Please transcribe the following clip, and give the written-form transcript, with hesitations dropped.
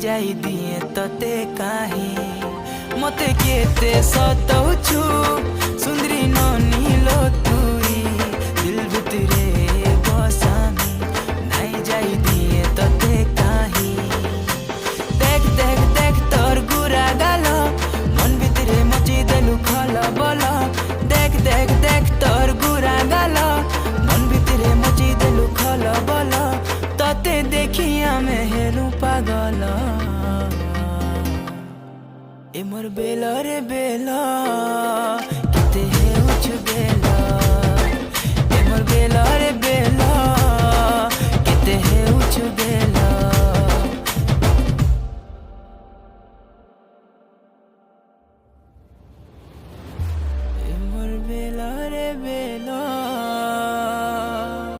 जाई दिए तते काहे मते केते सताउछु सुंदरी ननी लो तुई दिल भितरे बसामी नाई जाई दिए तते काहे देख देख देख तोर गुरा गालो मन भितरे मची देलु खला बोला देख देख देख तोर गुरा गालो मन भितरे मची देलु खला बोला तते देखिया में हेलु पागल ए मोर बेला रे बेला किते हे उछ बेला ए मोर बेला रे बेला